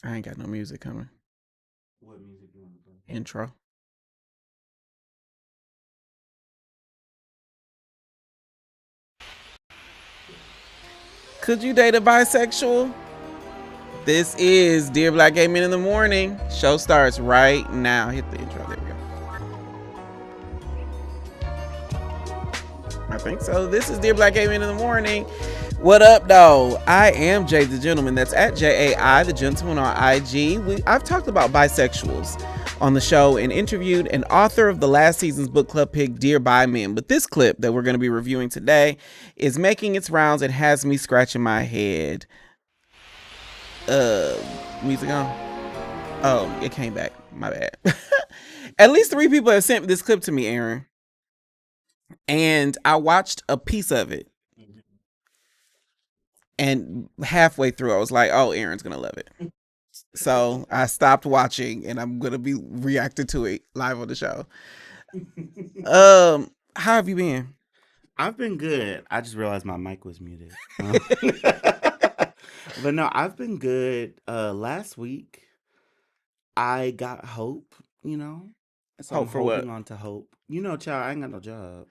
I ain't got no music coming. What music you want to play? Intro. Could you date a bisexual? This is Dear Black Gay Men in the Morning. Show starts right now. Hit the intro. There we go. I think so. This is Dear Black Gay Men in the Morning. What up, though? I am Jay the Gentleman. That's at JAI the Gentleman on IG. I've talked about bisexuals on the show and interviewed an author of the last season's book club pick, Dear Bi Men. But this clip that we're going to be reviewing today is making its rounds and has me scratching my head. Music on? Oh, it came back. My bad. At least 3 people have sent this clip to me, Aaron. And I watched a piece of it. And halfway through, I was like, oh, Aaron's going to love it. So I stopped watching and I'm going to be reacting to it live on the show. How have you been? I've been good. I just realized my mic was muted. But no, I've been good. Last week, I got hope, So I'm Hope for what? holding on to hope. Child, I ain't got no job.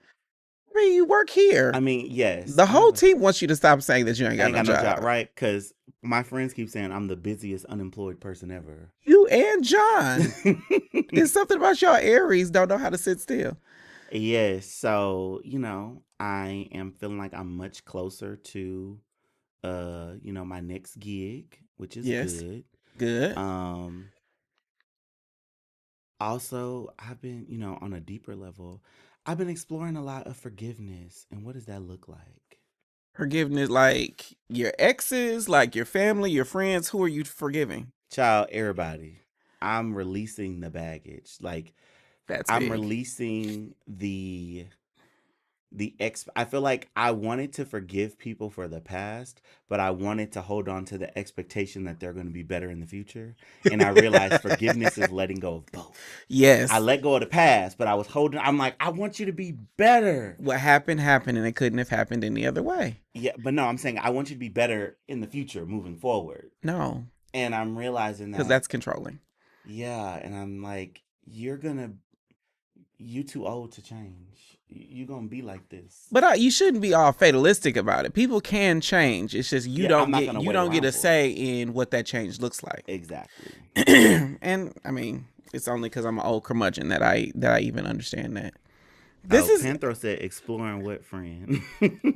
I mean, you work here. I mean, yes. The whole team wants you to stop saying that you ain't I got ain't no got no job. job, right? Because my friends keep saying I'm the busiest unemployed person ever. You and John. It's something about y'all Aries don't know how to sit still. Yes. So, I am feeling like I'm much closer to my next gig, which is Yes. good. Good. Also, I've been, on a deeper level, I've been exploring a lot of forgiveness. And what does that look like? Forgiveness, like your exes, like your family, your friends. Who are you forgiving? Child, everybody. I'm releasing the baggage. Like, That's I'm big. releasing I feel like I wanted to forgive people for the past, but I wanted to hold on to the expectation that they're going to be better in the future. And I realized forgiveness is letting go of both. Yes. I let go of the past, but I'm like, I want you to be better. What happened, and it couldn't have happened any other way. Yeah, but no, I'm saying I want you to be better in the future moving forward. No. And I'm realizing that. Because that's controlling. Yeah, and I'm like, you too old to change. You're gonna be like this. But you shouldn't be all fatalistic about it. People can change. It's just you don't get a say in what that change looks like. Exactly. And I mean, it's only because I'm an old curmudgeon that I even understand that. This is Panthro said exploring what friend.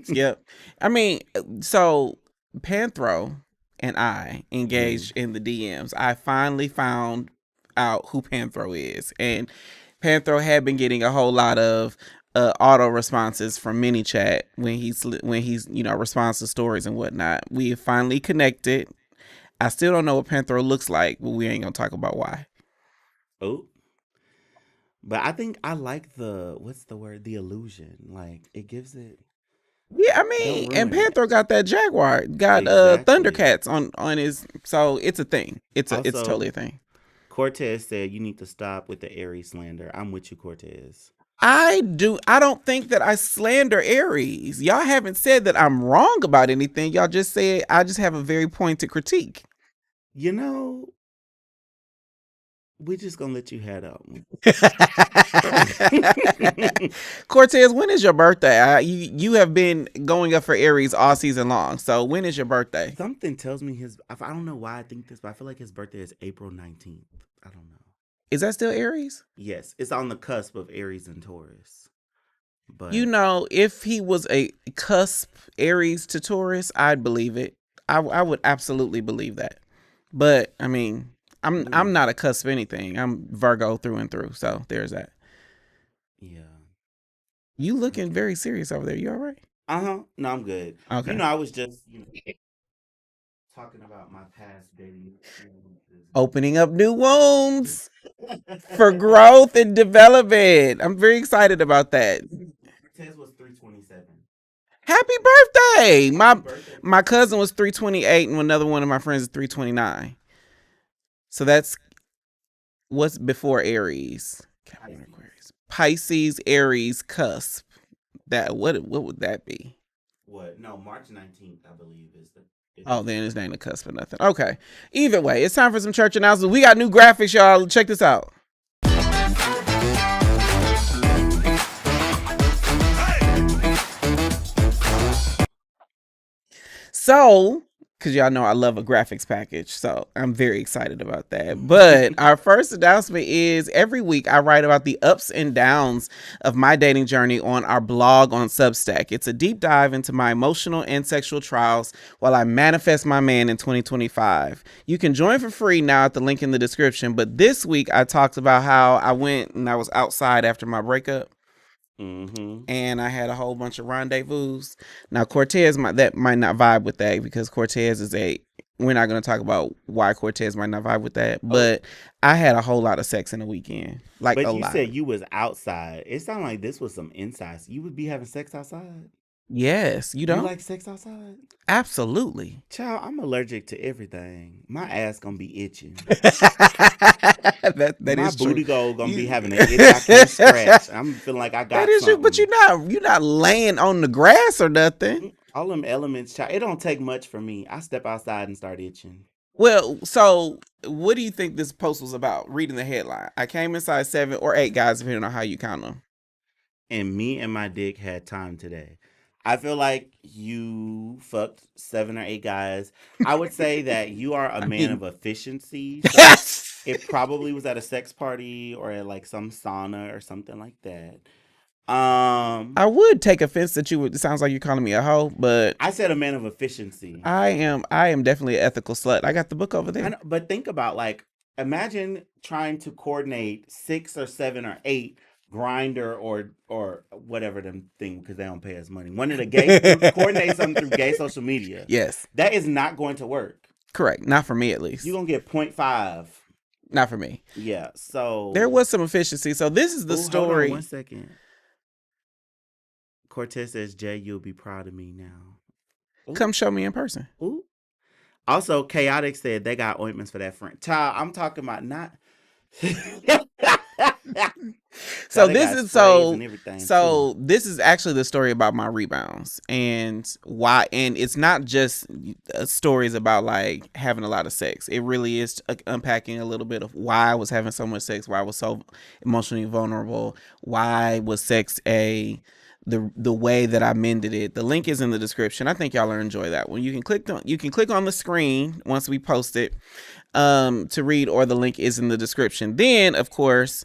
Yep. I mean, so Panthro and I engaged in the DMs. I finally found out who Panthro is, and Panthro had been getting a whole lot of auto responses from ManyChat when he's responds to stories and whatnot. We finally connected. I still don't know what Panthro looks like, but we ain't gonna talk about why. Oh. But I think I like what's the word? The illusion. Like it gives it. Yeah, I mean, and Panthro got that Jaguar, got Thundercats on his, so it's a thing. It's totally a thing. Cortez said you need to stop with the Aries slander. I'm with you, Cortez. I don't think that I slander Aries. Y'all haven't said that I'm wrong about anything. Y'all just said I just have a very pointed critique. We're just gonna let you head out. Cortez, when is your birthday? You have been going up for Aries all season long. So when is your birthday? Something tells me I don't know why I think this, but I feel like his birthday is April 19th. I don't know. Is that still Aries? Yes, it's on the cusp of Aries and Taurus. But if he was a cusp Aries to Taurus, I'd believe it. I would absolutely believe that. But I mean, I'm not a cusp anything. I'm Virgo through and through. So there's that. Yeah. You looking very serious over there. You all right? No, I'm good. Okay. I was just talking about my past dating. Opening up new wounds for growth and development. I'm very excited about that. Tez was 327. Happy birthday! My cousin was 328, and another one of my friends is 329. So that's what's before Aries. Pisces, Aries, cusp. That what would that be? What? No, March 19th, I believe, is the Oh, then his name a cuss for nothing. Okay. Either way, it's time for some church announcements. We got new graphics, y'all. Check this out. So, because y'all know I love a graphics package, so I'm very excited about that. But our first announcement is every week I write about the ups and downs of my dating journey on our blog on Substack. It's a deep dive into my emotional and sexual trials while I manifest my man in 2025. You can join for free now at the link in the description. But this week I talked about how I went and I was outside after my breakup. And I had a whole bunch of rendezvous. Now Cortez might not vibe with that because Cortez is we're not going to talk about why Cortez might not vibe with that, but I had a whole lot of sex in the weekend. Like But a you lot. said you was outside. It sounded like this was some inside. You would be having sex outside? Yes, you You don't? like sex outside? Absolutely. Child, I'm allergic to everything. My ass gonna be itching. that My is booty true. gonna be having an itch I can't scratch. I'm feeling like I got That is true, but something. you're not laying on the grass or nothing. All them elements, child. It don't take much for me. I step outside and start itching. Well, so what do you think this post was about? Reading the headline. I came inside 7 or 8 guys, depending on how you count them. And me and my dick had time today. I feel like you fucked 7 or 8 guys. I would say that you are a man of efficiency. So it probably was at a sex party or at like some sauna or something like that. I would take offense that it sounds like you're calling me a hoe, but I said a man of efficiency. I am definitely an ethical slut. I got the book over there. I know, but think about, like, imagine trying to coordinate 6 or 7 or 8 Grinder or whatever them thing, because they don't pay us money. One of the gay coordinate something through gay social media. Yes, that is not going to work. Correct. Not for me, at least. You're gonna get 0.5. Not for me. Yeah. So there was some efficiency. So this is the story. Hold on 1 second. Cortez says, "Jay, you'll be proud of me now." Ooh. Come show me in person. Ooh. Also, Chaotic said they got ointments for that friend. Child, I'm talking about not. So this is actually the story about my rebounds and why. And it's not just stories about like having a lot of sex. It really is unpacking a little bit of why I was having so much sex, why I was so emotionally vulnerable, why was sex the way that I mended it. The link is in the description. I think y'all will enjoy that one. You can click on the screen once we post it to read, or the link is in the description. Then, of course,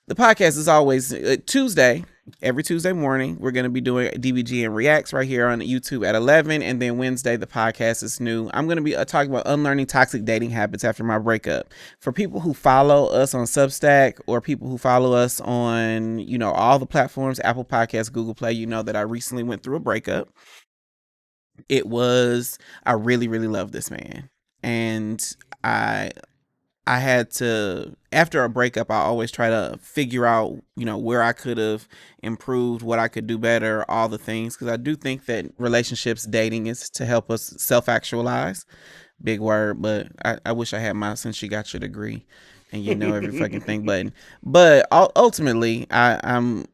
the podcast is always Tuesday. Every Tuesday morning, we're going to be doing DBG and Reacts right here on YouTube at 11. And then Wednesday, the podcast is new. I'm going to be talking about unlearning toxic dating habits after my breakup. For people who follow us on Substack or people who follow us on, all the platforms, Apple Podcasts, Google Play, that I recently went through a breakup. I really, really love this man. And I had to, after a breakup, I always try to figure out, where I could have improved, what I could do better, all the things. Because I do think that relationships, dating is to help us self-actualize. Big word, but I wish I had mine since she got your degree. And every fucking thing, but ultimately I'm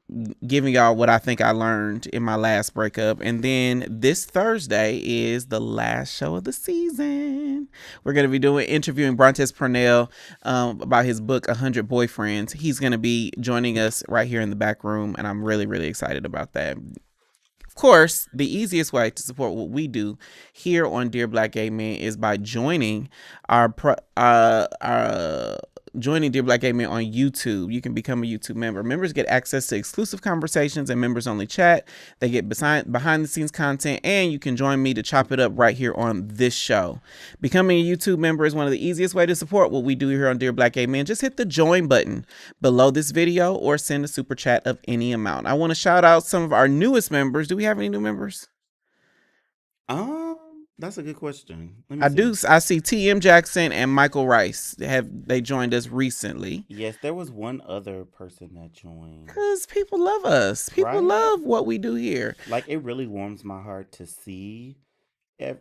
giving y'all what I think I learned in my last breakup. And then this Thursday is the last show of the season. We're going to be interviewing Brontes Purnell about his book 100 Boyfriends. He's going to be joining us right here in the back room, and I'm really, really excited about that. Of course, the easiest way to support what we do here on Dear Black Gay Men is by joining joining Dear Black Gay Men on YouTube. You can become a YouTube member. Members get access to exclusive conversations and members only chat. They get behind the scenes content, and you can join me to chop it up right here on this show. Becoming a YouTube member is one of the easiest ways to support what we do here on Dear Black Gay Men. Just hit the join button below this video or send a super chat of any amount. I want to shout out some of our newest members. Do we have any new members? That's a good question. I see TM Jackson and Michael Rice. They joined us recently? Yes, there was one other person that joined. Because people love us. People love what we do here. Like, it really warms my heart to see,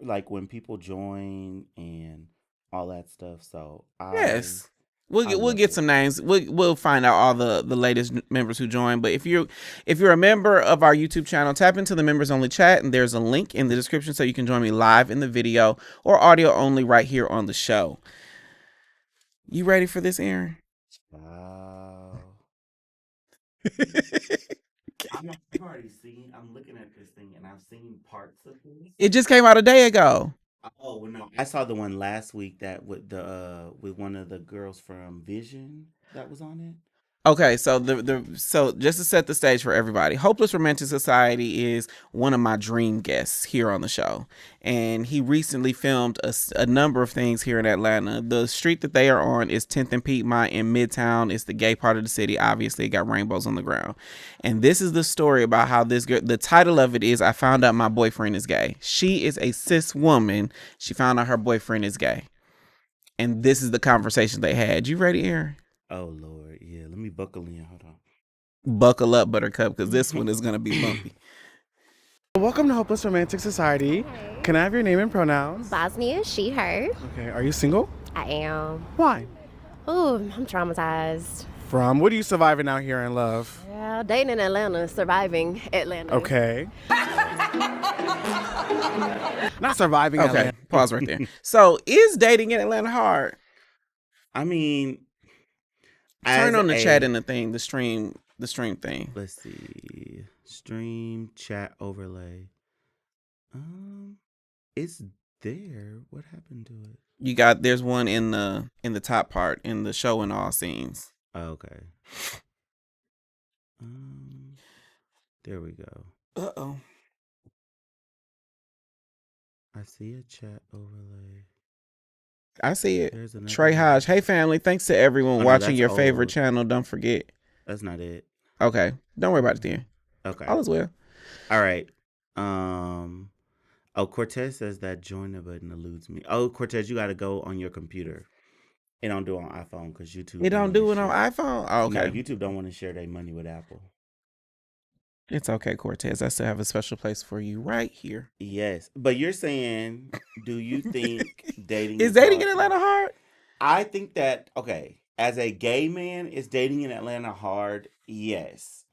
like, when people join and all that stuff. So yes. We'll get some names. We'll find out all the latest members who joined. But if you're a member of our YouTube channel, tap into the members only chat, and there's a link in the description so you can join me live in the video or audio only right here on the show. You ready for this, Aaron? Wow. I've already seen. I'm looking at this thing, and I've seen parts of this. It just came out a day ago. Oh well, no, I saw the one last week that with one of the girls from Vision that was on it. Okay, so so just to set the stage for everybody, Hopeless Romantic Society is one of my dream guests here on the show, and he recently filmed a number of things here in Atlanta. The street that they are on is 10th and Piedmont in Midtown. It's the gay part of the city. Obviously, it got rainbows on the ground, and this is the story about how this girl. The title of it is "I Found Out My Boyfriend Is Gay." She is a cis woman. She found out her boyfriend is gay, and this is the conversation they had. You ready, Aaron? Oh Lord, yeah. Let me buckle in. Hold on. Buckle up, Buttercup, because this one is gonna be bumpy. Welcome to Hopeless Romantic Society. Hi. Can I have your name and pronouns? Bosnia, she, her. Okay, are you single? I am. Why? Ooh, I'm traumatized. From? What are you surviving out here in love? Yeah, dating in Atlanta, surviving Atlanta. Okay. Not surviving Okay, Atlanta. pause right there. So, is dating in Atlanta hard? I mean, Turn on the chat and the stream thing. Let's see. Stream chat overlay. It's there. What happened to it? There's one in the top part in the show and all scenes. Oh, okay. There we go. Uh-oh. I see a chat overlay. I see it. There's another Trey one. Hodge. Hey family, thanks to everyone no, watching that's your favorite old. channel. Don't forget. That's not it. Okay. Don't worry about it then. Okay. All is well. All right. Oh, Cortez says that join the button eludes me. Oh, Cortez, you got to go on your computer. It don't do it on iPhone because YouTube. It don't do it on iPhone? Oh, okay. No, YouTube don't want to share their money with Apple. It's okay, Cortez. I still have a special place for you right here. Yes, but you're saying, do you think dating is dating hard? in Atlanta hard? I think that, okay, as a gay man, is dating in Atlanta hard? Yes.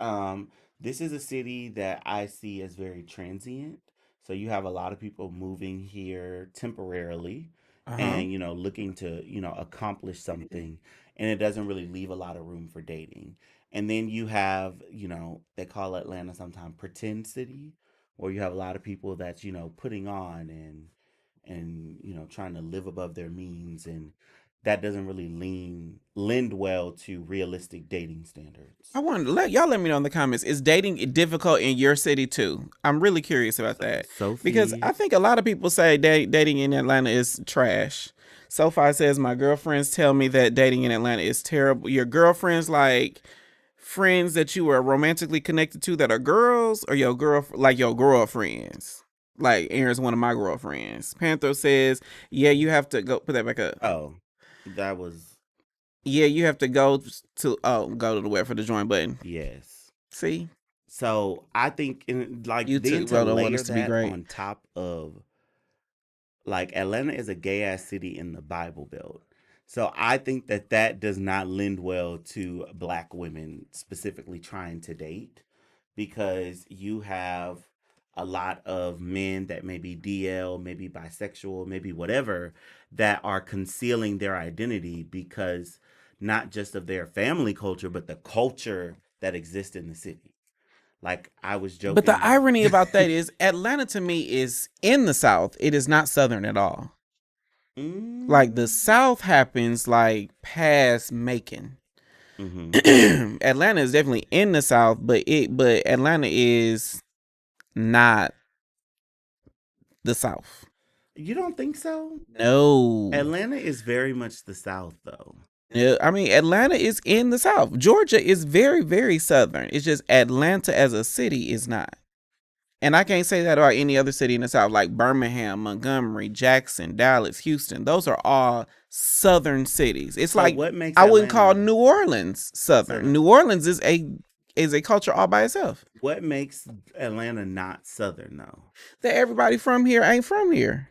This is a city that I see as very transient. So you have a lot of people moving here temporarily and, looking to, accomplish something. And it doesn't really leave a lot of room for dating. And then you have, they call Atlanta sometimes pretend city, where you have a lot of people that's, putting on and trying to live above their means, and that doesn't really lend well to realistic dating standards. I wanted to let me know in the comments, is dating difficult in your city too? I'm really curious about that. Sophie. Because I think a lot of people say dating in Atlanta is trash. Sophie says, my girlfriends tell me that dating in Atlanta is terrible. Your girlfriends, like friends that you were romantically connected to that are girls, or your girlfriends? Like Aaron's one of my girlfriends. Panther says, yeah, you have to go put that back up. Oh, that was. Yeah, you have to go to the web for the join button. Yes. See? So I think You then too, to don't want layer us to be that great. on top of Atlanta is a gay ass city in the Bible Belt. So I think that does not lend well to Black women specifically trying to date, because you have a lot of men that may be DL, maybe bisexual, maybe whatever, that are concealing their identity because not just of their family culture, but the culture that exists in the city. Like I was joking. But the irony about that is Atlanta to me is in the South. It is not Southern at all. Like the South happens like past Macon. Atlanta is definitely in the South, but Atlanta is not the South. You don't think so? No. Atlanta is very much the South, though. Yeah, I mean, Atlanta is in the South. Georgia is very, very Southern. It's just Atlanta as a city is not. And I can't say that about any other city in the South, like Birmingham, Montgomery, Jackson, Dallas, Houston. Those are all Southern cities. It's So like what makes I wouldn't call Atlanta- New Orleans Southern. New Orleans is a culture all by itself. What makes Atlanta not Southern, though? That everybody from here ain't from here.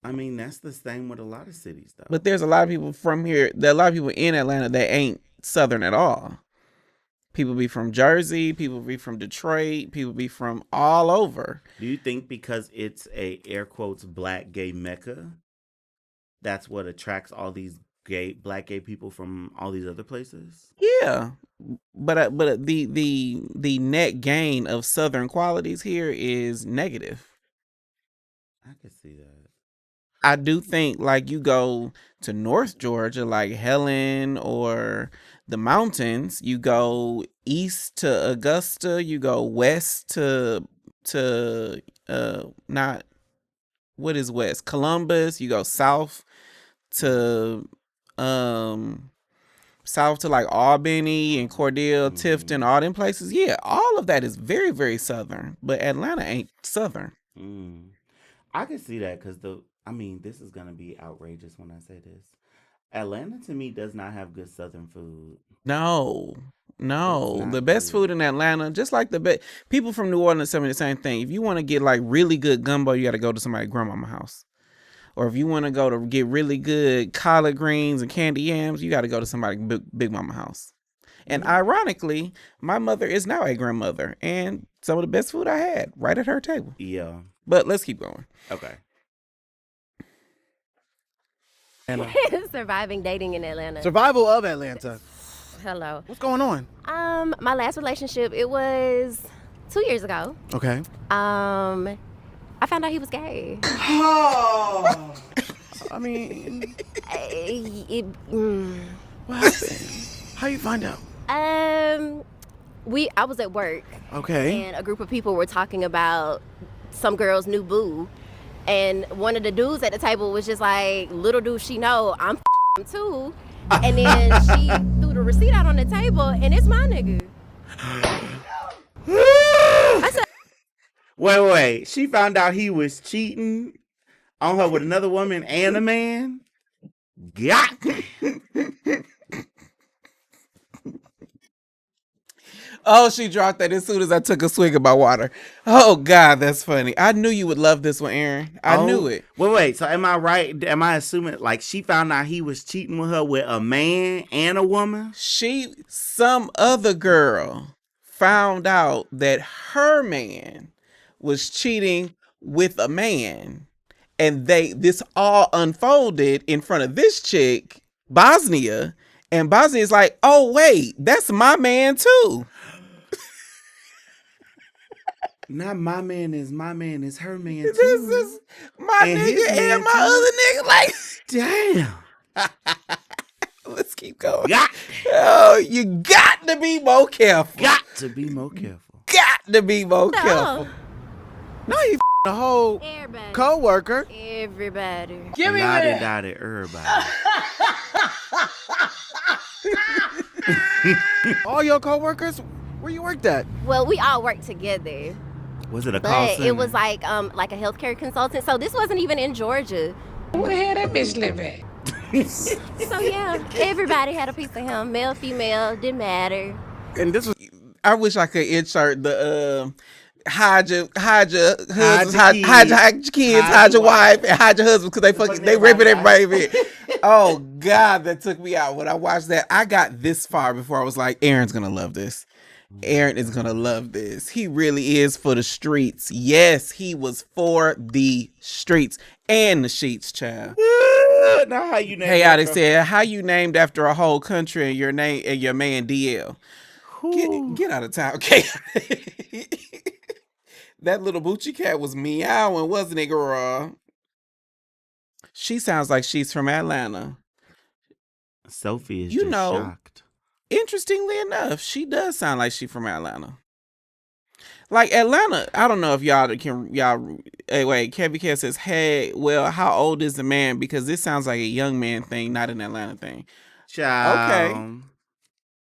I mean, that's the same with a lot of cities, though. But there's a lot of people from here. There are a lot of people in Atlanta that ain't Southern at all. People be from Jersey. People be from Detroit. People be from all over. Do you think because it's a air quotes black gay mecca, that's what attracts all these black gay people from all these other places? Yeah, but the net gain of Southern qualities here is negative. I could see that. I do think like you go to North Georgia, like Helen or the mountains, you go east to Augusta, you go west to not what is west? Columbus, you go south to like Albany and Cordell, Tifton, all them places. Yeah, all of that is very, very Southern, but Atlanta ain't Southern. I could see that because this is going to be outrageous when I say this. Atlanta, to me, does not have good Southern food. No. It's The not best good. food in Atlanta, just like people from New Orleans tell me the same thing. If you want to get like really good gumbo, you got to go to somebody's grandmama's house. Or if you want to go to get really good collard greens and candy yams, you got to go to somebody's big mama house. And ironically, my mother is now a grandmother, and some of the best food I had right at her table. Yeah. But let's keep going. Okay. Surviving dating in Atlanta. Survival of Atlanta. Hello. What's going on? My last relationship, it was 2 years ago. Okay. I found out he was gay. I mean, what happened? How you find out? I was at work. Okay. And a group of people were talking about some girl's new boo. And one of the dudes at the table was just like, little do she know, I'm too. And then she threw the receipt out on the table, and it's my nigga. I said, Wait. She found out he was cheating on her with another woman and a man? Got me. Oh, she dropped that as soon as I took a swig of my water. Oh, God, that's funny. I knew you would love this one, Aaron. I knew it. Wait. So am I right? Am I assuming like she found out he was cheating with her with a man and a woman? Some other girl found out that her man was cheating with a man. And this all unfolded in front of this chick, Bosnia. And Bosnia's like, oh, wait, that's my man, too. Not my man is my man, is her man too. This is my And his nigga man and my too. other nigga. Like, Damn. let's keep going. Got. Oh, you got to be more careful. Got to be more careful. Got to be more careful. No, you the whole everybody. co-worker. Everybody. Give me that. Everybody. All your co-workers? Where you worked at? Well, we all worked together. Was it a call But center? it was like a healthcare consultant. So this wasn't even in Georgia. Where the hell that bitch live at? So yeah, everybody had a piece of him. Male, female, didn't matter. And this was I wish I could insert the hide your husbands, hide your kids, hide your wife, and hide your husband because they ripping everybody in. Oh God, that took me out when I watched that. I got this far before I was like, Aaron's gonna love this. Aaron is gonna love this. He really is for the streets. Yes, he was for the streets and the sheets, child. Now how you named Hey, I said how you named after a whole country and your name and your man DL. Get out of town, okay? That little Boochie cat was meowing, wasn't it, girl? She sounds like she's from Atlanta. Sophie is You just know, shocked. Interestingly enough, she does sound like she's from Atlanta. Like Atlanta, I don't know if hey, wait, Kevin Cat says, hey, well, how old is the man? Because this sounds like a young man thing, not an Atlanta thing. Child.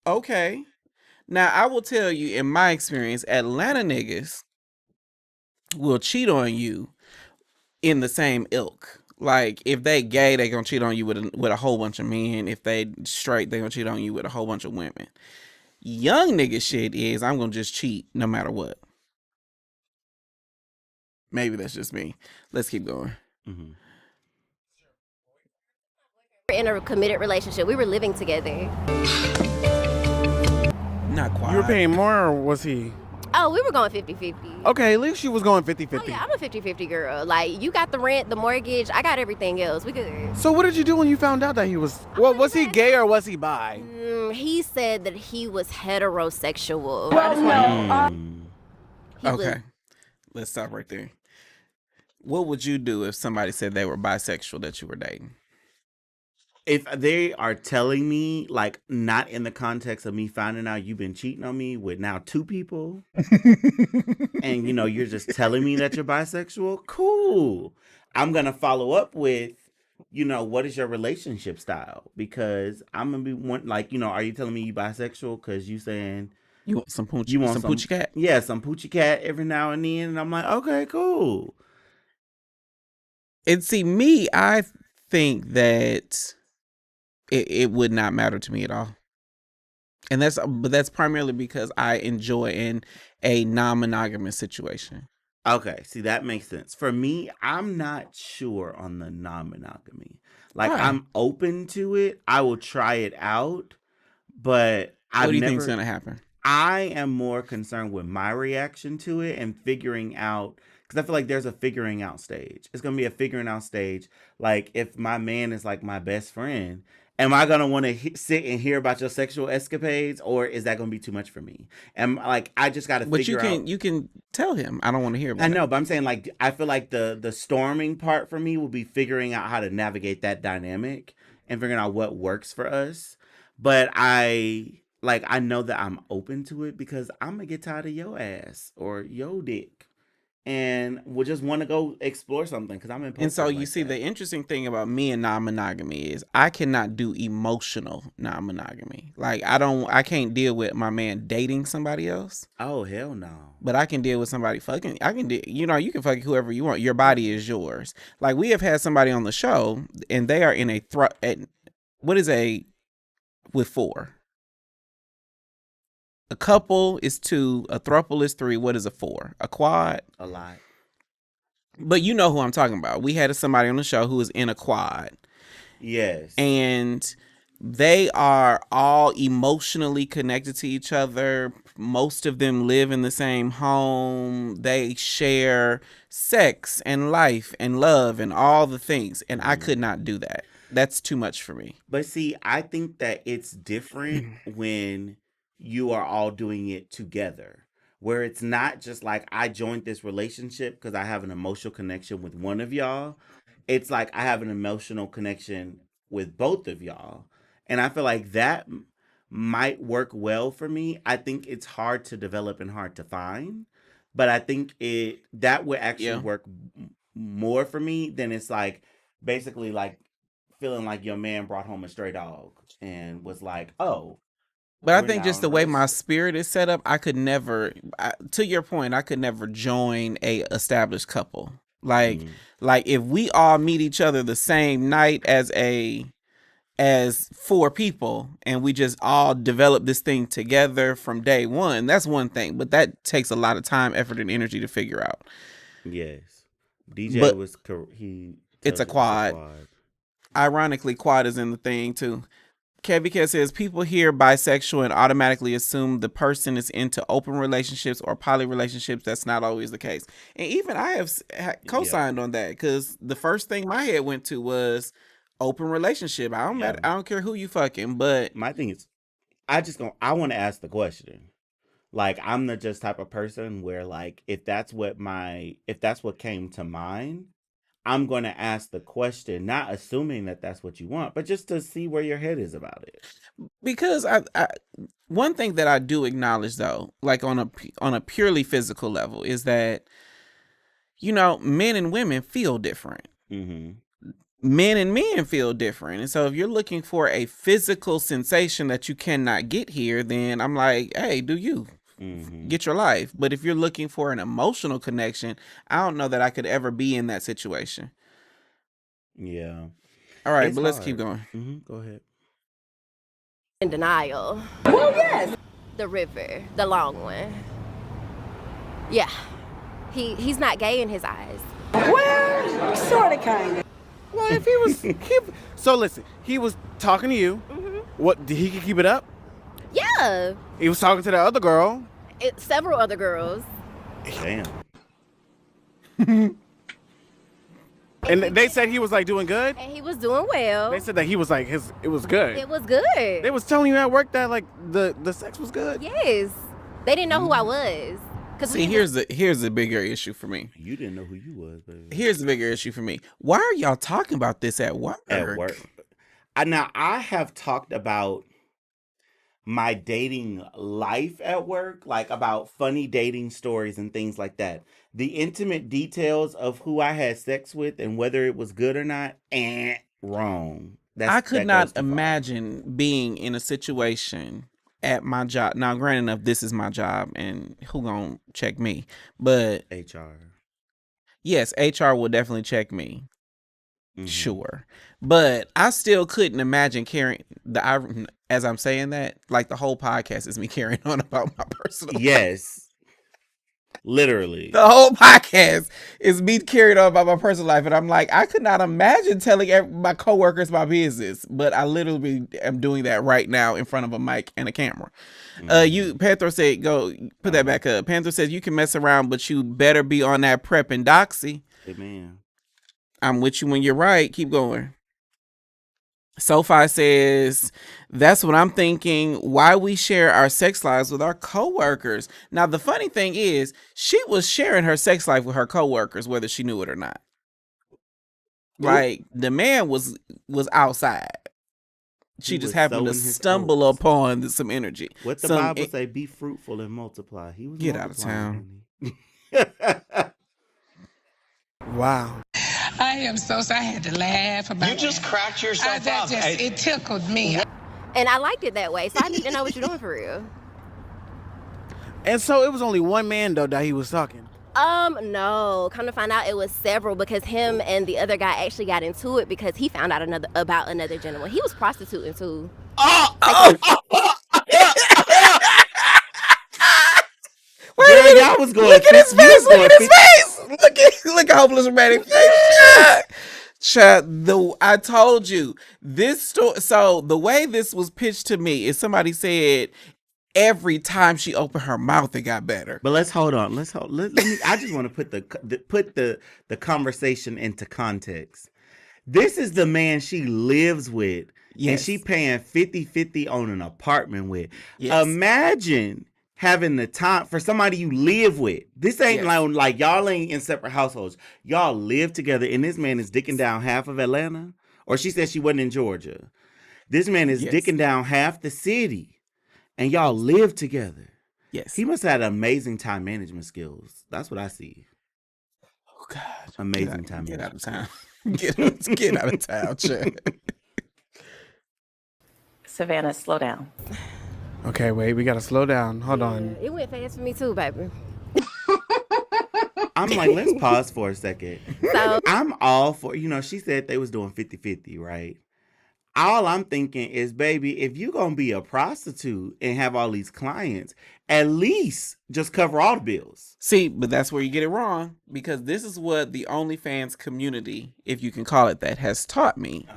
Okay. Now, I will tell you, in my experience, Atlanta niggas will cheat on you in the same ilk. Like, if they gay, they gonna cheat on you with a whole bunch of men. If they straight, they gonna cheat on you with a whole bunch of women. Young nigga shit is, I'm gonna just cheat no matter what. Maybe that's just me. Let's keep going. Mm-hmm. were in a committed relationship. We were living together. Not quite. You were paying more, or was he? Oh, we were going 50-50. Okay, at least you was going 50-50. Oh, yeah, I'm a 50-50 girl. Like, you got the rent, the mortgage, I got everything else. We good. So what did you do when you found out that he was... Well, was he gay or was he bi? He said that he was heterosexual. Okay. Let's stop right there. What would you do if somebody said they were bisexual that you were dating? If they are telling me, like, not in the context of me finding out you've been cheating on me with now 2 people, and, you're just telling me that you're bisexual, cool. I'm going to follow up with, what is your relationship style? Because I'm going to be are you telling me you bisexual because you saying... You want some poochie cat? Yeah, some poochie cat every now and then. And I'm like, okay, cool. And see, me, I think that... It would not matter to me at all. And that's primarily because I enjoy in a non-monogamous situation. Okay, see, that makes sense. For me, I'm not sure on the non-monogamy. Like, Why? I'm open to it. I will try it out, but What do you think's going to happen? I am more concerned with my reaction to it and figuring out, because I feel like there's a figuring out stage. It's going to be a figuring out stage. Like, if my man is like my best friend, am I going to want to sit and hear about your sexual escapades, or is that going to be too much for me? And like, I just got to figure out. But you can tell him, I don't want to hear about it. I know, but I'm saying, like, I feel like the storming part for me will be figuring out how to navigate that dynamic and figuring out what works for us. But I know that I'm open to it because I'm going to get tired of your ass or your dick. And we'll just want to go explore something because I'm in. And so you see, the interesting thing about me and non-monogamy is I cannot do emotional non-monogamy. Like, I can't deal with my man dating somebody else. Oh, hell no. But I can deal with somebody fucking. You can fuck whoever you want. Your body is yours. Like, we have had somebody on the show and they are in with 4. A couple is 2, a throuple is 3. What is a 4? A quad? A lot. But you know who I'm talking about. We had somebody on the show who was in a quad. Yes. And they are all emotionally connected to each other. Most of them live in the same home. They share sex and life and love and all the things. And I could not do that. That's too much for me. But see, I think that it's different when you are all doing it together, where it's not just like I joined this relationship because I have an emotional connection with one of y'all. It's like I have an emotional connection with both of y'all. And I feel like that might work well for me. I think it's hard to develop and hard to find, but I think that would actually work more for me than it's like basically like feeling like your man brought home a stray dog and was like, oh. But I think just the way my spirit is set up, I could never, to your point, I could never join a established couple. Like if we all meet each other the same night as 4 people and we just all develop this thing together from day one, that's one thing. But that takes a lot of time, effort, and energy to figure out. Yes. DJ it's a quad. Ironically, quad is in the thing too. Kevika says people hear bisexual and automatically assume the person is into open relationships or poly relationships. That's not always the case. And even I have co-signed on that because the first thing my head went to was open relationship. I don't care who you fucking, but my thing is, I want to ask the question. Like, I'm the just type of person where, like, if that's what came to mind, I'm going to ask the question, not assuming that that's what you want, but just to see where your head is about it. Because I one thing that I do acknowledge, though, like on a purely physical level, is that, men and women feel different. Mm-hmm. Men and men feel different. And so if you're looking for a physical sensation that you cannot get here, then I'm like, hey, do you? Mm-hmm. Get your life. But if you're looking for an emotional connection, I don't know that I could ever be in that situation. Yeah. All right, let's keep going. Mm-hmm. Go ahead. In denial. Well, yes. The river, the long one. Yeah. He's not gay in his eyes. Well, sort of, kind of. Well, if he was, so listen, he was talking to you. What, did he keep it up? Yeah. He was talking to that other girl. Several other girls. Damn. And they said he was like doing good. And he was doing well. They said that he was like it was good. It was good. They was telling you at work that like the sex was good. Yes. They didn't know who I was. See, here's the bigger issue for me. You didn't know who you was, baby. Here's the bigger issue for me. Why are y'all talking about this at work? At work. Now, I have talked about my dating life at work, like about funny dating stories and things like that. The intimate details of who I had sex with and whether it was good or not, wrong. I could not imagine being in a situation at my job. Now, granted enough, this is my job, and who gonna check me? But HR. Yes, HR will definitely check me. Mm-hmm. Sure. But I still couldn't imagine carrying as I'm saying that, like the whole podcast is me carrying on about my personal life. Literally. The whole podcast is me carried on about my personal life. And I'm like, I could not imagine telling my coworkers my business. But I literally am doing that right now in front of a mic and a camera. Mm-hmm. Panther said, go put that back up. Panther says, you can mess around, but you better be on that prep and doxy. Amen. I'm with you when you're right. Keep going. SoFi says, that's what I'm thinking. Why we share our sex lives with our coworkers. Now, the funny thing is, she was sharing her sex life with her coworkers, whether she knew it or not. Like, the man was outside. She just happened to stumble upon some energy. What the Bible say? Be fruitful and multiply. He was get out of town. Wow. I am so sorry. I had to laugh about it. You just cracked yourself up. It tickled me. And I liked it that way, so I need to know what you're doing for real. And so it was only one man, though, that he was talking. No. Come to find out, it was several because him and the other guy actually got into it because he found out about another gentleman. He was prostituting, too. Wait a minute. Y'all was going. Look at his face. Look at his face. Look at hopeless romantic face. I told you this story. So the way this was pitched to me is somebody said every time she opened her mouth, it got better. But let's hold on. Let me. I just want to put the conversation into context. This is the man she lives with, and she paying 50-50 on an apartment with. Yes. Imagine having the time for somebody you live with. This ain't like y'all ain't in separate households. Y'all live together, and this man is dicking down half of Atlanta. Or she said she wasn't in Georgia. This man is dicking down half the city, and y'all live together. Yes. He must have had amazing time management skills. That's what I see. Oh, God. Amazing time management. Get out of town. Get out of town, Chad. Savannah, slow down. Okay, wait, we gotta slow down. Hold on. It went fast for me too, baby. I'm like, let's pause for a second. So I'm all for, she said they was doing 50-50, right? All I'm thinking is, baby, if you're going to be a prostitute and have all these clients, at least just cover all the bills. See, but that's where you get it wrong, because this is what the OnlyFans community, if you can call it that, has taught me,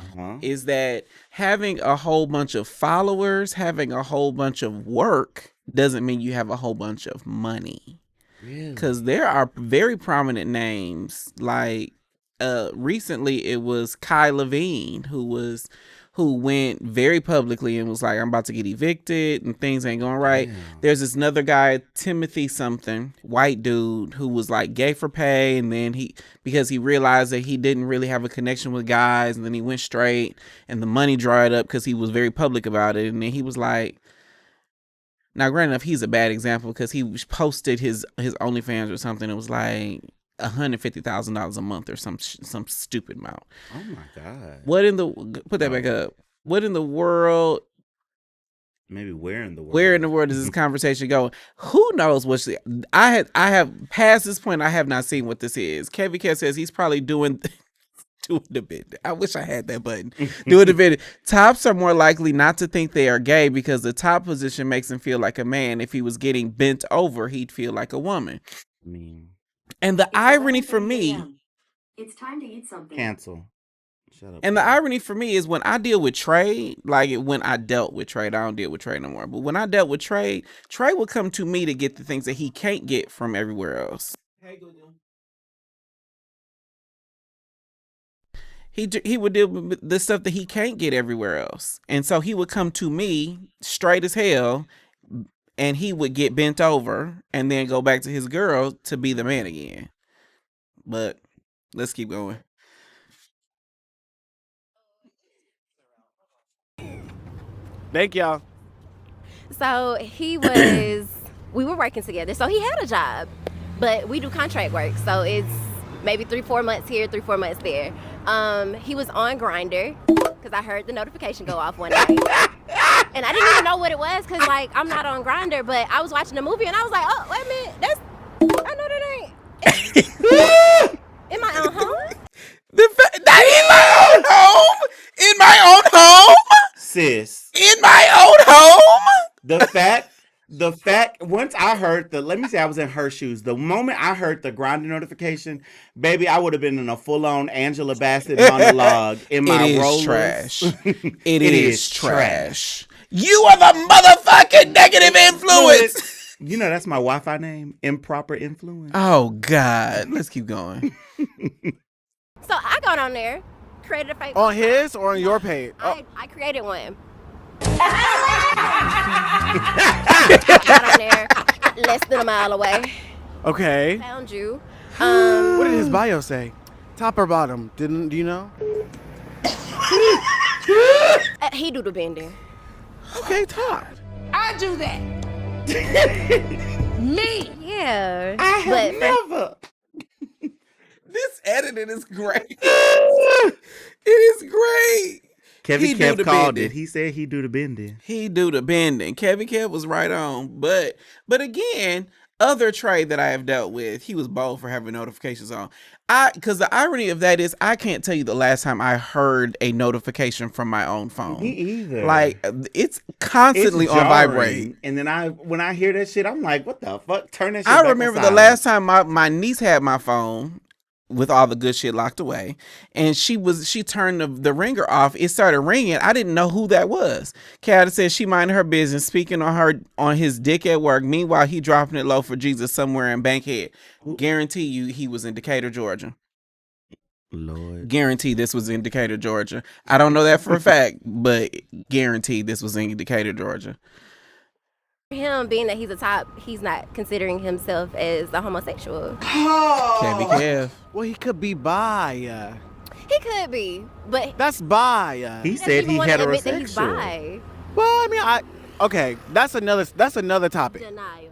is that having a whole bunch of followers, having a whole bunch of work doesn't mean you have a whole bunch of money. Really? Because there are very prominent names, like recently it was Kai Levine, who went very publicly and was like, I'm about to get evicted and things ain't going right. Damn. There's this another guy, Timothy something, white dude, who was like gay for pay. And then because he realized that he didn't really have a connection with guys, and then he went straight and the money dried up because he was very public about it. And then he was like, now granted enough, he's a bad example because he posted his OnlyFans or something. It was like $150,000 a month or some stupid amount. Oh my God! Put that back up? What in the world? Maybe where in the world? Where in the world is this conversation going? Who knows what I have past this point. I have not seen what this is. Kevin K says he's probably doing the bit. I wish I had that button. Doing the bit. Tops are more likely not to think they are gay because the top position makes him feel like a man. If he was getting bent over, he'd feel like a woman. And the irony for me, it's time to eat something. Cancel. Shut up. And the irony for me is when I deal with trade, like when I dealt with trade, I don't deal with trade no more. But when I dealt with trade would come to me to get the things that he can't get from everywhere else. He would deal with the stuff that he can't get everywhere else. And so he would come to me straight as hell, and he would get bent over and then go back to his girl to be the man again. But let's keep going. Thank y'all. So we were working together. So he had a job, but we do contract work. So it's maybe 3-4 months here, 3-4 months there. He was on Grindr because I heard the notification go off one night. And I didn't even know what it was because, like, I'm not on Grindr, but I was watching a movie and I was like, oh, wait a minute. I know that ain't. In my own home? Not in my own home? In my own home? Sis. In my own home? The fact, once I heard let me say I was in her shoes. The moment I heard the Grindr notification, baby, I would have been in a full-on Angela Bassett monologue in my It is rollers. trash. It is trash. You are the motherfucking negative influence. You know, that's my Wi-Fi name, Improper Influence. Oh, God. Let's keep going. So I got on there, created a fake On his or on your page? Oh. I created one. I got on there less than a mile away. Okay. Found you. What did his bio say? Top or bottom? Do you know? He do the bending. Okay, top. I do that. Me. Yeah. I have never. This editing is great. It is great. Kevin Kev called it. He said he do the bending. He do the bending. Kevin Kev was right on. But again, other trade that I have dealt with, he was bold for having notifications on. Because the irony of that is I can't tell you the last time I heard a notification from my own phone. Me either. Like, it's constantly on vibrate. And then when I hear that shit, I'm like, what the fuck? Turn that shit back I remember the last time my niece had my phone with all the good shit locked away, and she turned the ringer off. It started ringing. I didn't know who that was. Kat said she minded her business, speaking on his dick at work. Meanwhile, he dropping it low for Jesus somewhere in Bankhead. Guarantee you he was in Decatur, Georgia. Lord. Guarantee this was in Decatur, Georgia. I don't know that for a fact, but guarantee this was in Decatur, Georgia. Him being that he's a top, he's not considering himself as a homosexual. Can't be Kev. Well, he could be bi. He could be, but That's bi. He he said doesn't he even wanna admit that he's heterosexual. bi. Well, I mean, okay, that's another topic. Denial.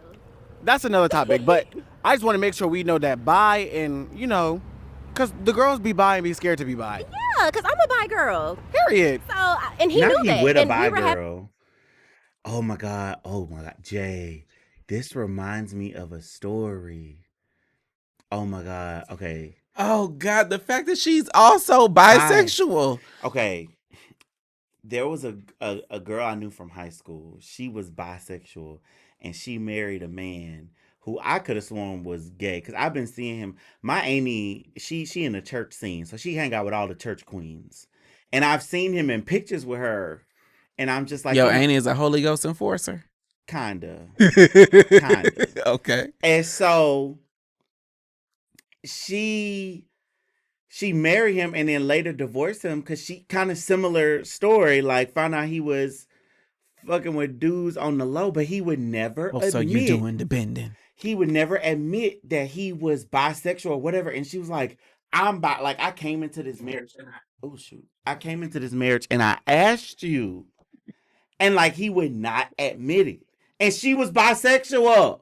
That's another topic. But I just want to make sure we know that bi and, because the girls be bi and be scared to be bi. Yeah, because I'm a bi girl. Period. So, and he Now knew he that. with a and bi we were girl. Oh my God. Jay, this reminds me of a story. Oh my God. Okay. Oh God, the fact that she's also bisexual. Okay. There was a girl I knew from high school. She was bisexual, and she married a man who I could have sworn was gay, because I've been seeing him. My auntie, she in the church scene, so she hang out with all the church queens, and I've seen him in pictures with her, and I'm just like, Yo, Annie is a Holy Ghost enforcer. Kinda. Okay. And so she married him and then later divorced him, because she kind of similar story, like found out he was fucking with dudes on the low, but he would never admit. So you doing the bending. He would never admit that he was bisexual or whatever. And she was like, I came into this marriage and I came into this marriage and I asked you. And like, he would not admit it. And she was bisexual.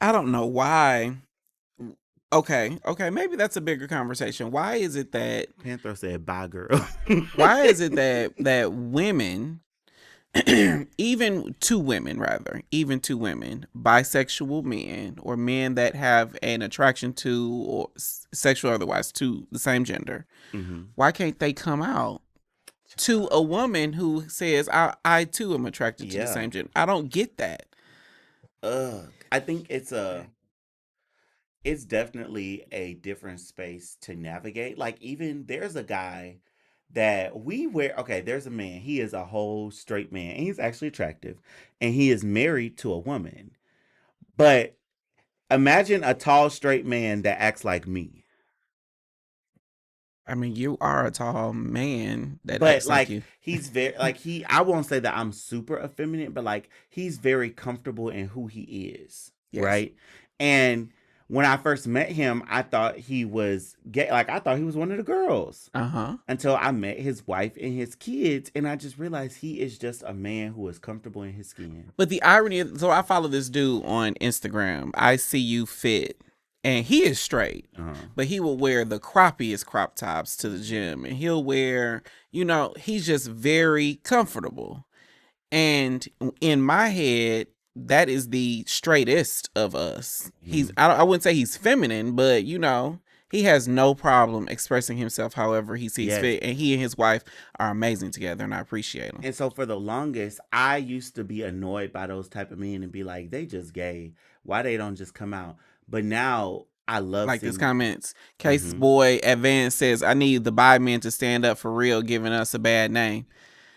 I don't know why. Okay, maybe that's a bigger conversation. Why is it that Panther said, bye, girl. why is it that women, even two women, bisexual men or men that have an attraction to or sexual or otherwise to the same gender, why can't they come out to a woman who says, I too am attracted to the same gender? I don't get that. I think it's definitely a different space to navigate. Like, even there's a guy that we wear. Okay, there's a man. He is a whole straight man, and he's actually attractive, and he is married to a woman. But imagine a tall straight man that acts like me. I mean, you are a tall man that But acts like you. he's very I won't say that I'm super effeminate, but like he's very comfortable in who he is. Yes. Right? And when I first met him, I thought he was gay. Like I thought he was one of the girls. Until I met his wife and his kids, and I just realized he is just a man who is comfortable in his skin. But the irony is, so I follow this dude on Instagram. I see you fit. And he is straight, but he will wear the crappiest crop tops to the gym. And he'll wear, he's just very comfortable. And in my head, that is the straightest of us. I wouldn't say he's feminine, but, he has no problem expressing himself however he sees fit. And he and his wife are amazing together, and I appreciate them. And so for the longest, I used to be annoyed by those type of men and be like, they just gay. Why they don't just come out? But now I love like seeing this comments. Case boy Advance says, I need the bi men to stand up for real, giving us a bad name.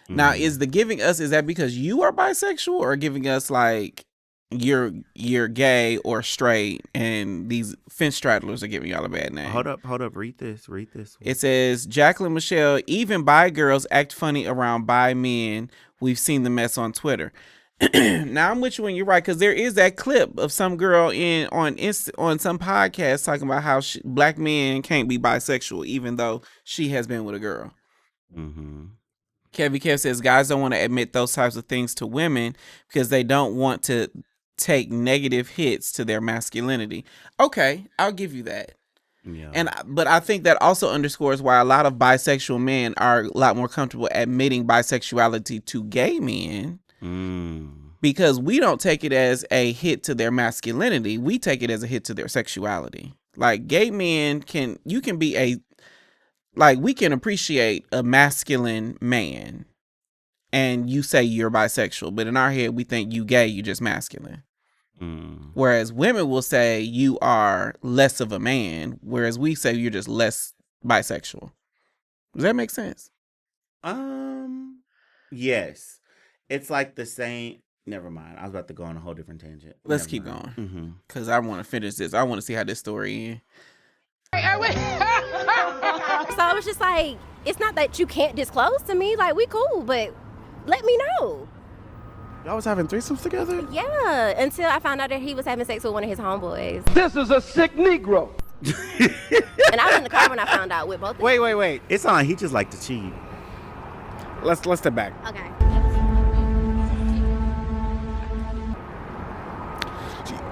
Now, is that because you are bisexual, or giving us like you're gay or straight and these fence straddlers are giving y'all a bad name? Hold up. Read this one. It says, Jacqueline Michelle, even bi girls act funny around bi men. We've seen the mess on Twitter. Now I'm with you when you're right, because there is that clip of some girl on some podcast talking about how black men can't be bisexual even though she has been with a girl. Kevin Kev says guys don't want to admit those types of things to women because they don't want to take negative hits to their masculinity. Okay, I'll give you that. Yeah. But I think that also underscores why a lot of bisexual men are a lot more comfortable admitting bisexuality to gay men. Because we don't take it as a hit to their masculinity. We take it as a hit to their sexuality. Like gay men we can appreciate a masculine man and you say you're bisexual, but in our head we think you gay, you just masculine. Whereas women will say you are less of a man, whereas we say you're just less bisexual. Does that make sense? Yes. It's like the same. Never mind. I was about to go on a whole different tangent. Let's keep going. Because I want to finish this. I want to see how this story ends. So I was just like, it's not that you can't disclose to me. Like, we cool, but let me know. Y'all was having threesomes together? Yeah, until I found out that he was having sex with one of his homeboys. This is a sick Negro. And I was in the car when I found out with both of them. Wait. It's on. He just like to cheat. Let's step back. Okay.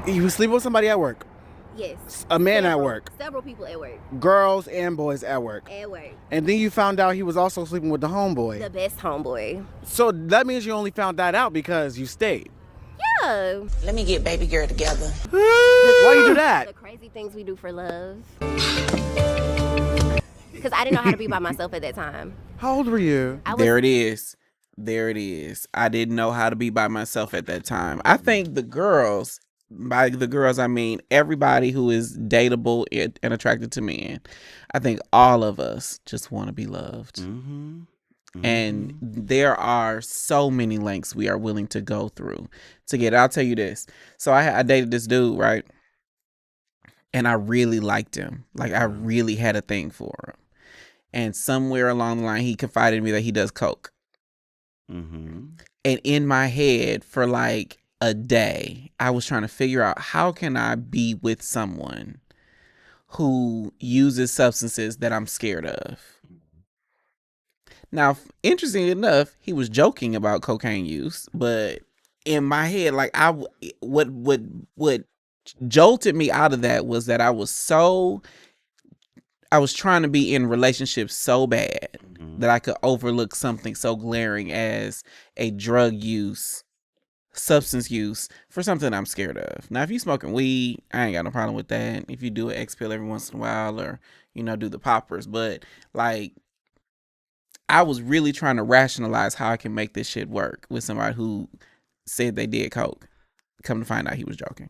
You was sleeping with somebody at work? Yes. A man at work? Several people at work. Girls and boys at work? At work. And then you found out he was also sleeping with the homeboy? The best homeboy. So that means you only found that out because you stayed? Yeah. Let me get baby girl together. Why you do that? The crazy things we do for love. Because I didn't know how to be by myself at that time. How old were you? There it is. I didn't know how to be by myself at that time. I think the girls... By the girls, I mean everybody who is dateable and attracted to men. I think all of us just want to be loved. And there are so many lengths we are willing to go through to get it. I'll tell you this. So I dated this dude, right? And I really liked him. Like, I really had a thing for him. And somewhere along the line, he confided in me that he does coke. And in my head, for like a day, I was trying to figure out, how can I be with someone who uses substances that I'm scared of? Now, interesting enough, he was joking about cocaine use, but in my head, like, what jolted me out of that was that I was trying to be in relationships so bad that I could overlook something so glaring as a drug use, substance use for something I'm scared of. Now, if you smoking weed, I ain't got no problem with that. If you do an X pill every once in a while, or, do the poppers, but like, I was really trying to rationalize how I can make this shit work with somebody who said they did coke. Come to find out, he was joking.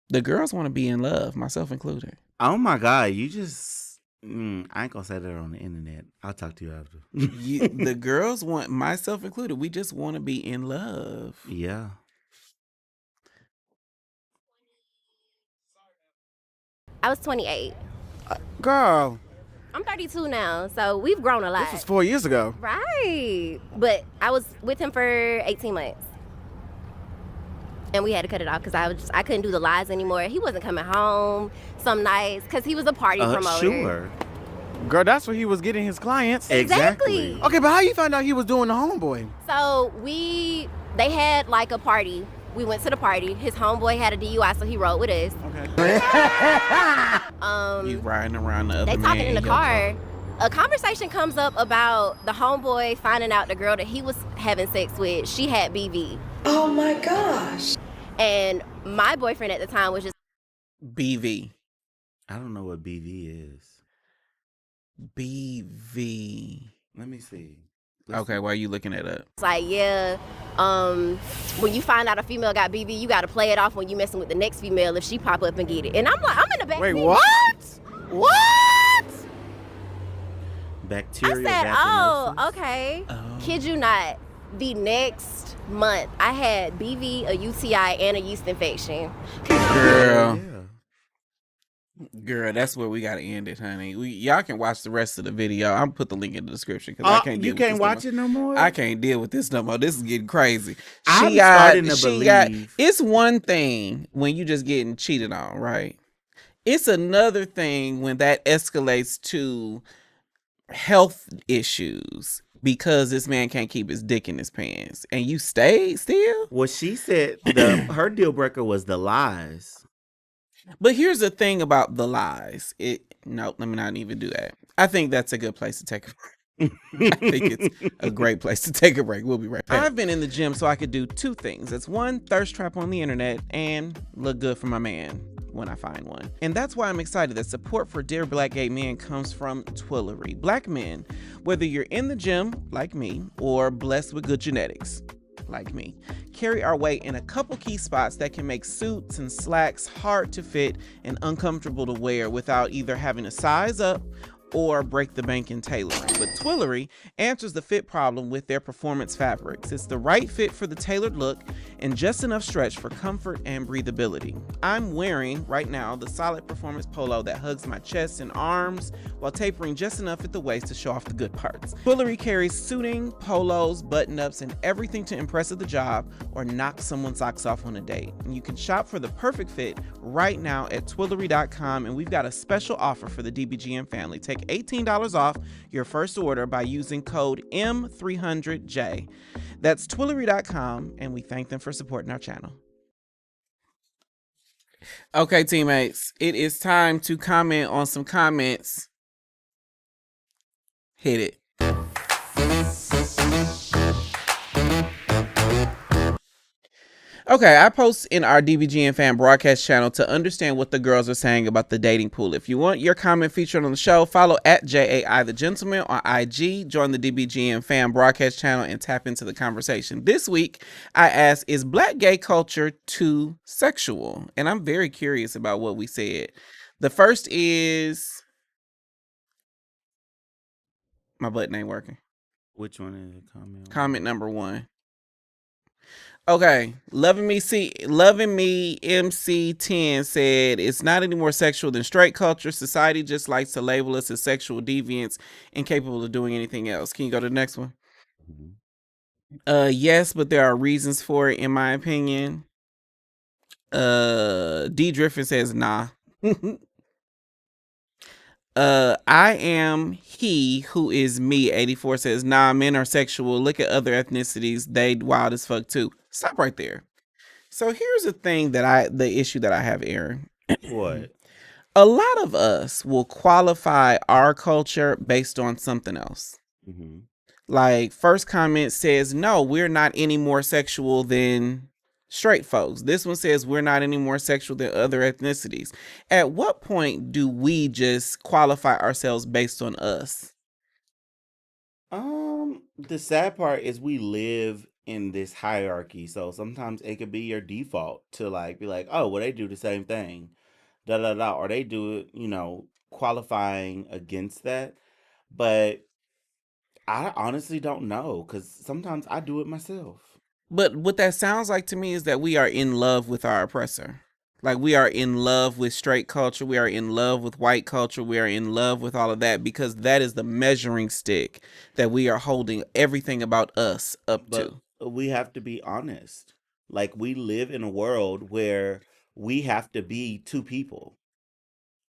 The girls want to be in love, myself included. Oh my God, you just I ain't gonna say that on the internet. I'll talk to you after. The girls want, myself included, we just want to be in love. Yeah. I was 28. Girl, I'm 32 now, so we've grown a lot. this was 4 years ago. Right. But I was with him for 18 months. And we had to cut it off because I couldn't do the lies anymore. He wasn't coming home some nights because he was a party promoter. Sure. Girl, that's where he was getting his clients. Exactly. Okay, but how you found out he was doing the homeboy? So they had like a party. We went to the party. His homeboy had a DUI, so he rode with us. Okay. You riding around the other They man talking in the your car. A conversation comes up about the homeboy finding out the girl that he was having sex with, she had BV. Oh my gosh. And my boyfriend at the time was just BV. I don't know what BV is. BV. Let me see. Okay, why are you looking it up? like, yeah, when you find out a female got BV, you got to play it off when you messing with the next female if she pop up and get it. And I'm like, I'm in the back Wait, seat. what? What? Bacteria. I said, oh, vaginosis? okay. Oh. Kid you not. The next month, I had BV, a UTI, and a yeast infection. Girl. Yeah. Girl, that's where we gotta end it, honey. Y'all can watch the rest of the video. I'll put the link in the description because I can't. You can't watch it no more. I can't deal with this no more. This is getting crazy. I'm starting to believe. It's one thing when you just getting cheated on, right? It's another thing when that escalates to health issues because this man can't keep his dick in his pants, and you stayed still. Well, she said her deal breaker was the lies. But here's the thing about the lies. Nope, let me not even do that. I think that's a good place to take a break. I think it's a great place to take a break. We'll be right back. I've been in the gym so I could do two things. It's one, thirst trap on the internet, and look good for my man when I find one. And that's why I'm excited that support for Dear Black Gay Men comes from Twillery. Black men, whether you're in the gym, like me, or blessed with good genetics, like me, carry our weight in a couple key spots that can make suits and slacks hard to fit and uncomfortable to wear without either having to size up or break the bank in tailoring. But Twillery answers the fit problem with their performance fabrics. It's the right fit for the tailored look and just enough stretch for comfort and breathability. I'm wearing right now the solid performance polo that hugs my chest and arms while tapering just enough at the waist to show off the good parts. Twillery carries suiting, polos, button-ups, and everything to impress at the job or knock someone's socks off on a date. And you can shop for the perfect fit right now at Twillery.com, and we've got a special offer for the DBGM family. Take $18 off your first order by using code M300J. That's Twillery.com, and we thank them for supporting our channel. Okay, teammates, it is time to comment on some comments. Hit it. Okay, I post in our DBGN fan broadcast channel to understand what the girls are saying about the dating pool. If you want your comment featured on the show, follow at jaithegentleman on IG, join the DBGN fan broadcast channel, and tap into the conversation. This week, I asked, is black gay culture too sexual? And I'm very curious about what we said. The first is... My button ain't working. Which one is the comment? Comment number 1. Okay, Loving Me MC10 said, it's not any more sexual than straight culture. Society just likes to label us as sexual deviants, incapable of doing anything else. Can you go to the next one? Mm-hmm. Yes, but there are reasons for it, in my opinion. D Driffin says, nah. I am he who is me. 84 says, nah, men are sexual. Look at other ethnicities. They wild as fuck too. Stop right there. So here's the issue that I have, Aaron. What? A lot of us will qualify our culture based on something else. Mm-hmm. Like, first comment says, no, we're not any more sexual than straight folks. This one says we're not any more sexual than other ethnicities. At what point do we just qualify ourselves based on us? The sad part is we live in this hierarchy, so sometimes it could be your default to like be like, oh, well, they do the same thing, da da da, or they do it, qualifying against that, but I honestly don't know because sometimes I do it myself. But what that sounds like to me is that we are in love with our oppressor. Like we are in love with straight culture. We are in love with white culture. We are in love with all of that because that is the measuring stick that we are holding everything about us up But to. we have to be honest. Like, we live in a world where we have to be two people.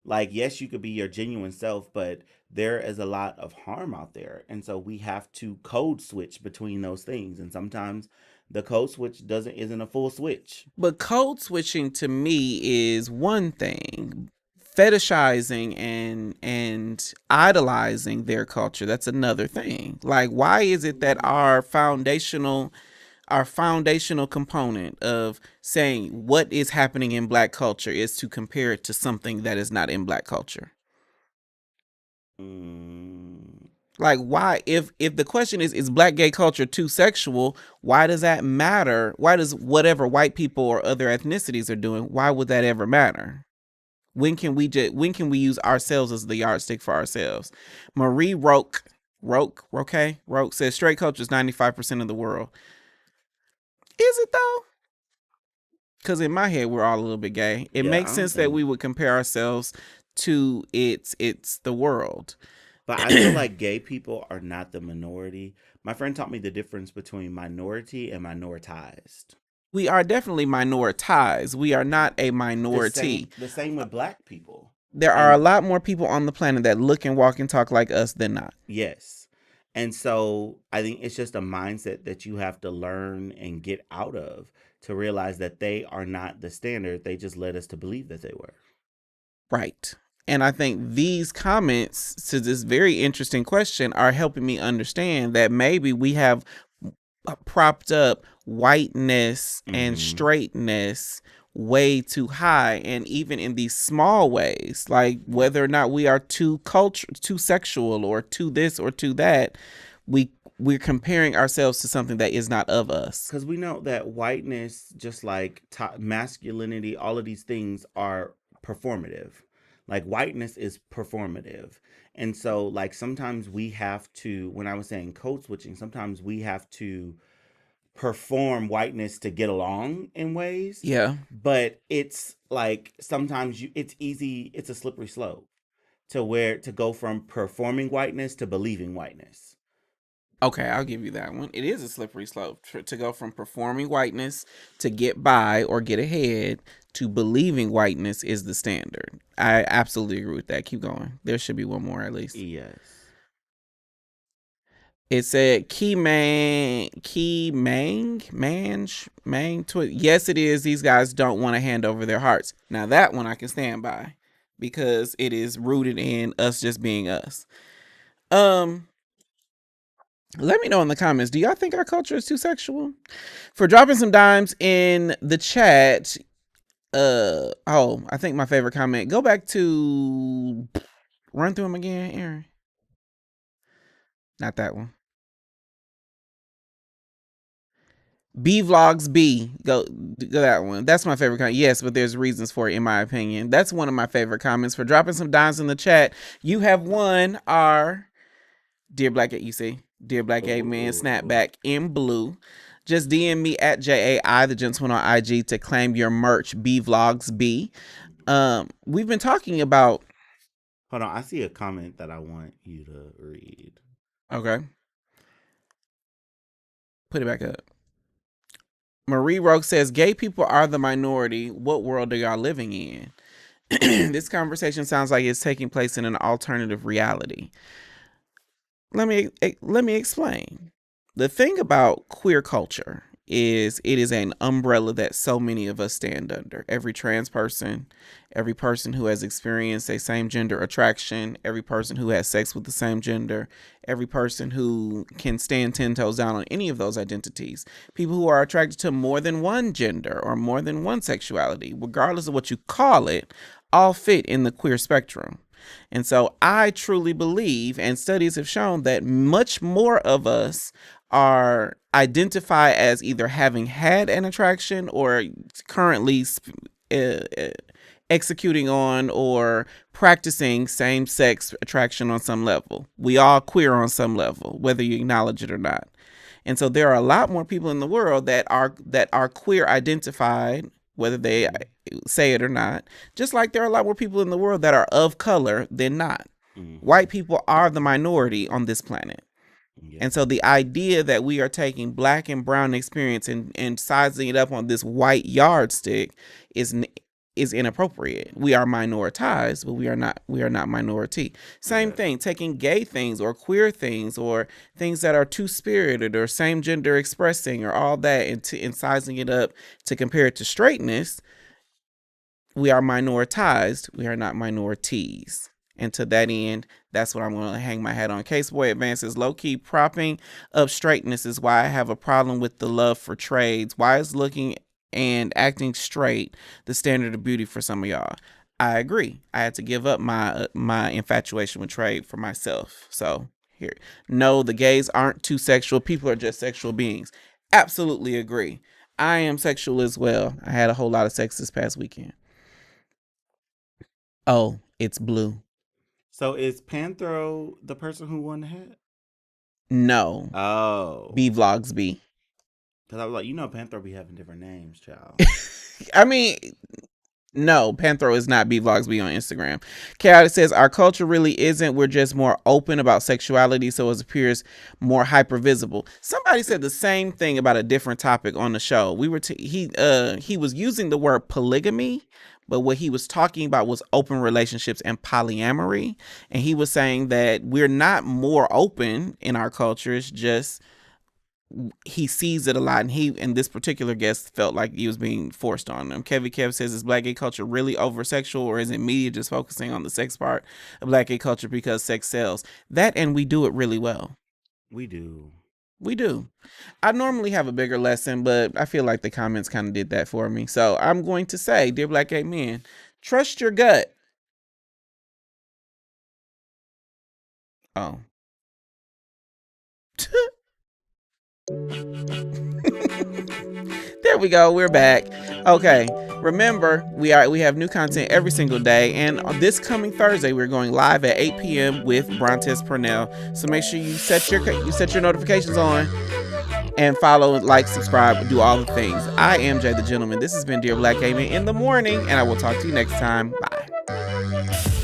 Like, yes, you could be your genuine self, but there is a lot of harm out there. And so we have to code switch between those things. And sometimes the code switch isn't a full switch. But code switching to me is one thing. Fetishizing and idolizing their culture, that's another thing. Like, why is it that our foundational component of saying what is happening in Black culture is to compare it to something that is not in Black culture? Like, why, if the question is Black gay culture too sexual, why does that matter? Why does whatever white people or other ethnicities are doing, why would that ever matter? When can we use ourselves as the yardstick for ourselves? Marie Roque says straight culture is 95% of the world. Is it though? Because in my head, we're all a little bit gay. It makes sense that we would compare ourselves to it's the world. But I feel like gay people are not the minority. My friend taught me the difference between minority and minoritized. We are definitely minoritized. We are not a minority. The same with Black people. There are a lot more people on the planet that look and walk and talk like us than not. Yes. And so I think it's just a mindset that you have to learn and get out of to realize that they are not the standard. They just led us to believe that they were. Right. And I think these comments to this very interesting question are helping me understand that maybe we have propped up whiteness and straightness way too high, and even in these small ways, like whether or not we are too sexual or too this or too that, we're comparing ourselves to something that is not of us. Because we know that whiteness, just like masculinity, all of these things are performative. Like, whiteness is performative. And so, like, sometimes we have to, when I was saying code switching, sometimes we have to perform whiteness to get along in ways. Yeah. But it's like, sometimes it's a slippery slope to go from performing whiteness to believing whiteness. Okay, I'll give you that one. It is a slippery slope to go from performing whiteness to get by or get ahead to believing whiteness is the standard. I absolutely agree with that. Keep going. There should be one more at least. Yes. It said yes, it is. These guys don't want to hand over their hearts. Now that one I can stand by because it is rooted in us just being us. Let me know in the comments, do y'all think our culture is too sexual? For dropping some dimes in the chat. I think my favorite comment. Go back to run through them again, Aaron. Not that one. B Vlogs B. Go that one. That's my favorite comment. Yes, but there's reasons for it, in my opinion. That's one of my favorite comments. For dropping some dimes in the chat. You have won our Dear Black Gay Man snapback in blue. Just DM me at JAI, the gentleman on IG, to claim your merch, B Vlogs B. We've been talking about. Hold on, I see a comment that I want you to read. Okay. Put it back up. Marie Roque says, gay people are the minority. What world are y'all living in? This conversation sounds like it's taking place in an alternative reality. Let me explain. The thing about queer culture is it is an umbrella that so many of us stand under. Every trans person, every person who has experienced a same gender attraction, every person who has sex with the same gender, every person who can stand 10 toes down on any of those identities, people who are attracted to more than one gender or more than one sexuality, regardless of what you call it, all fit in the queer spectrum. And so I truly believe, and studies have shown, that much more of us are identify as either having had an attraction or currently executing on or practicing same-sex attraction on some level. We all queer on some level, whether you acknowledge it or not. And so there are a lot more people in the world that are queer identified, whether they say it or not. Just like there are a lot more people in the world that are of color than not. White people are the minority on this planet. Yeah. And so the idea that we are taking black and brown experience and sizing it up on this white yardstick is inappropriate. We are minoritized, but we are not minority. Same thing, taking gay things or queer things or things that are two-spirited or same gender expressing or all that and sizing it up to compare it to straightness. We are minoritized. We are not minorities. And to that end, that's what I'm going to hang my hat on. Caseboy advances, low-key propping up straightness is why I have a problem with the love for trades. Why is looking and acting straight the standard of beauty for some of y'all? I agree. I had to give up my infatuation with trade for myself. So here, no, the gays aren't too sexual. People are just sexual beings. Absolutely agree. I am sexual as well. I had a whole lot of sex this past weekend. Oh, it's blue. So is Panthro the person who won the hat? No. Oh. B Vlogs B. Because I was like, Panthro be having different names, child. I mean, no, Panthro is not B Vlogs B on Instagram. Chaotic says, our culture really isn't. We're just more open about sexuality, so it appears more hyper visible. Somebody said the same thing about a different topic on the show. He was using the word polygamy, but what he was talking about was open relationships and polyamory. And he was saying that we're not more open in our culture. It's just he sees it a lot, and this particular guest felt like he was being forced on them. Kevin Kev says, is black gay culture really over sexual, or is it media just focusing on the sex part of black gay culture because sex sells? That, and we do it really well. We do. I normally have a bigger lesson, but I feel like the comments kind of did that for me. So I'm going to say, dear black gay men, trust your gut. Oh. There we go. We're back. Okay. Remember, we have new content every single day, and on this coming Thursday, we're going live at 8 p.m. with Brontes Purnell. So make sure you set your notifications on and follow, like, subscribe, do all the things. I am Jay the Gentleman. This has been Dear Black Gay Men in the Morning, and I will talk to you next time. Bye.